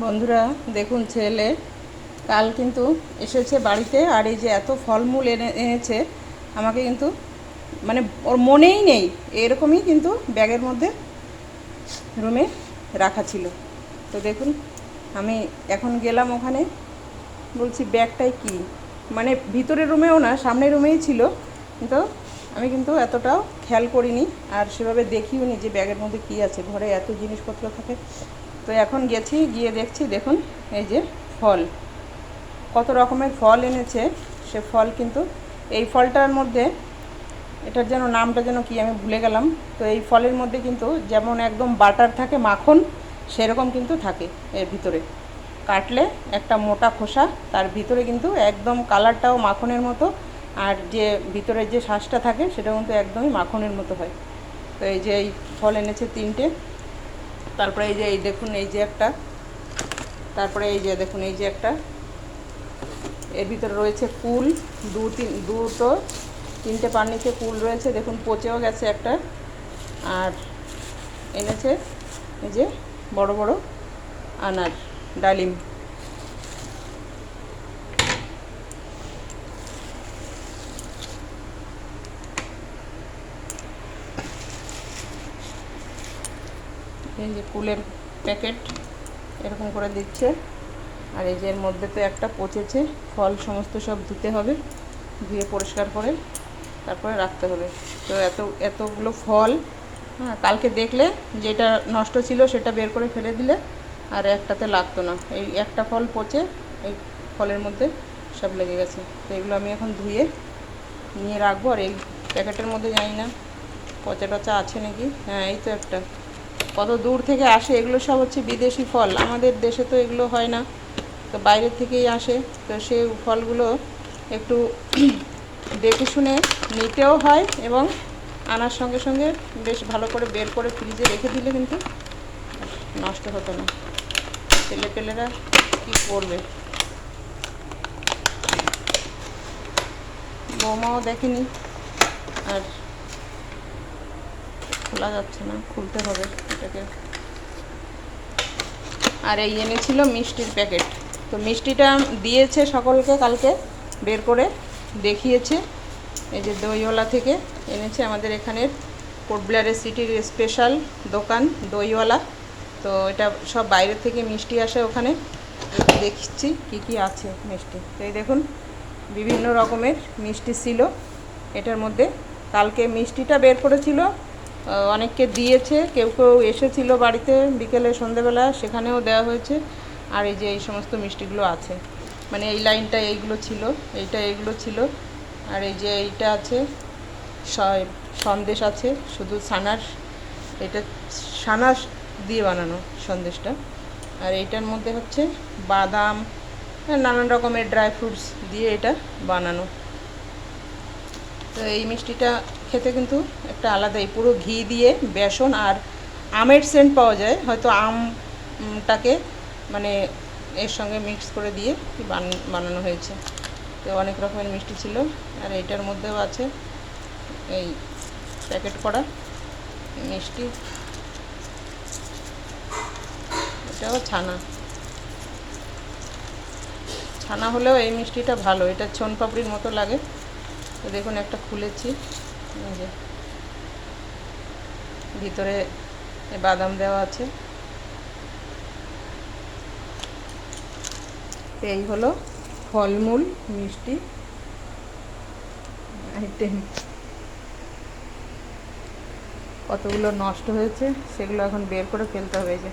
বন্ধুরা দেখুন, ছেলে কাল কিন্তু এসেছে বাড়িতে, আর এই যে এত ফলমূল এনেছে আমাকে কিন্তু মানে ওর মনেই নেই, এরকমই কিন্তু ব্যাগের মধ্যে রুমে রাখা ছিল। তো দেখুন, আমি এখন গেলাম ওখানে, বলছি ব্যাগটাই কি, মানে ভিতরের রুমেও না, সামনের রুমেই ছিল, কিন্তু আমি কিন্তু এতটাও খেয়াল করিনি আর সেভাবে দেখিও নি যে ব্যাগের মধ্যে কী আছে। ঘরে এত জিনিসপত্র থাকে। তো এখন গেছি, গিয়ে দেখছি, দেখুন এই যে ফল, কত রকমের ফল এনেছে। সে ফল কিন্তু এই ফলটার মধ্যে, এটার যেন নামটা যেন কি আমি ভুলে গেলাম। তো এই ফলের মধ্যে কিন্তু যেমন একদম বাটার থাকে, মাখন, সেরকম কিন্তু থাকে এর ভিতরে। কাটলে একটা মোটা খোসা, তার ভিতরে কিন্তু একদম কালারটাও মাখনের মতো, আর যে ভিতরের যে শ্বাসটা থাকে সেটা কিন্তু একদমই মাখনের মতো হয়। তো এই যে এই ফল এনেছে 3টে। তারপরে এই যে এই দেখুন, এই যে একটা, তারপরে এই যে দেখুন, এই যে একটা, এর ভিতরে রয়েছে কুল, দুটো 3টে পানিতে কুল রয়েছে, দেখুন পচেও গেছে একটা। আর এনেছে এই যে বড় বড় আনার, ডালিম। এই যে কুলের প্যাকেট এরকম করে দিচ্ছে। আর এই যে এর মধ্যে তো একটা পচেছে ফল, সমস্ত সব ধুতে হবে, ধুয়ে পরিষ্কার করে তারপরে রাখতে হবে। তো এতগুলো ফল, হ্যাঁ, কালকে দেখলে যেটা নষ্ট ছিল সেটা বের করে ফেলে দিলে আর একটাতে লাগতো না। এই একটা ফল পচে এই ফলের মধ্যে সব লেগে গেছে। তো এগুলো আমি এখন ধুয়ে নিয়ে রাখবো। আর এই প্যাকেটের মধ্যে জানি না পচা টচা আছে নাকি। হ্যাঁ, এই তো একটা, কত দূর থেকে আসে, এগুলো সব হচ্ছে বিদেশি ফল, আমাদের দেশে তো এগুলো হয় না, তো বাইরের থেকেই আসে। তো সেই ফলগুলো একটু দেখে শুনে নিতেও হয়, এবং আনার সঙ্গে সঙ্গে বেশ ভালো করে বের করে ফ্রিজে রেখে দিলে কিন্তু নষ্ট হতো না। ছেলেপেলেরা কী করবে, বৌমাও দেখেনি, আর খোলা যাচ্ছে না, খুলতে হবে এটাকে। আর এই এনেছিল মিষ্টির প্যাকেট, তো মিষ্টিটা দিয়েছে সকলকে, কালকে বের করে দেখিয়েছে। এই যে দইওয়ালা থেকে এনেছে, আমাদের এখানের কোটব্লারের সিটির স্পেশাল দোকান দইওয়ালা। তো এটা সব বাইরে থেকে মিষ্টি আসে ওখানে। দেখছি কি কি আছে মিষ্টি। তো এই দেখুন, বিভিন্ন রকমের মিষ্টি ছিল এটার মধ্যে। কালকে মিষ্টিটা বের করেছিল, অনেককে দিয়েছে, কেউ কেউ এসেছিলো বাড়িতে বিকেলে সন্ধেবেলা, সেখানেও দেওয়া হয়েছে। আর এই যে এই সমস্ত মিষ্টিগুলো আছে, মানে এই লাইনটা এইগুলো ছিল, এইগুলো ছিল। আর এই যে এইটা আছে, সন্দেশ আছে, শুধু ছানার, এটা ছানা দিয়ে বানানো সন্দেশটা। আর এইটার মধ্যে হচ্ছে বাদাম, নানান রকমের ড্রাই ফ্রুটস দিয়ে এটা বানানো। তো এই মিষ্টিটা খেতে কিন্তু একটা আলাদাই, পুরো ঘি দিয়ে, বেসন আর আমের সেন্ট পাওয়া যায়, হয়তো আমটাকে মানে এর সঙ্গে মিক্স করে দিয়ে বানানো হয়েছে। তো অনেক রকমের মিষ্টি ছিল। আর এইটার মধ্যেও আছে এই প্যাকেট করা মিষ্টি, এটাও ছানা। ছানা হলেও এই মিষ্টিটা ভালো, এটা সোনপাপড়ির মতো লাগে। তো দেখুন, একটা খুলেছি, এই যে ভিতরে বাদাম দেওয়া আছে। এই হলো ফলমূল মিষ্টি আইটেম। কতগুলো নষ্ট হয়েছে সেগুলো এখন বের করে ফেলতে হবে। এই যে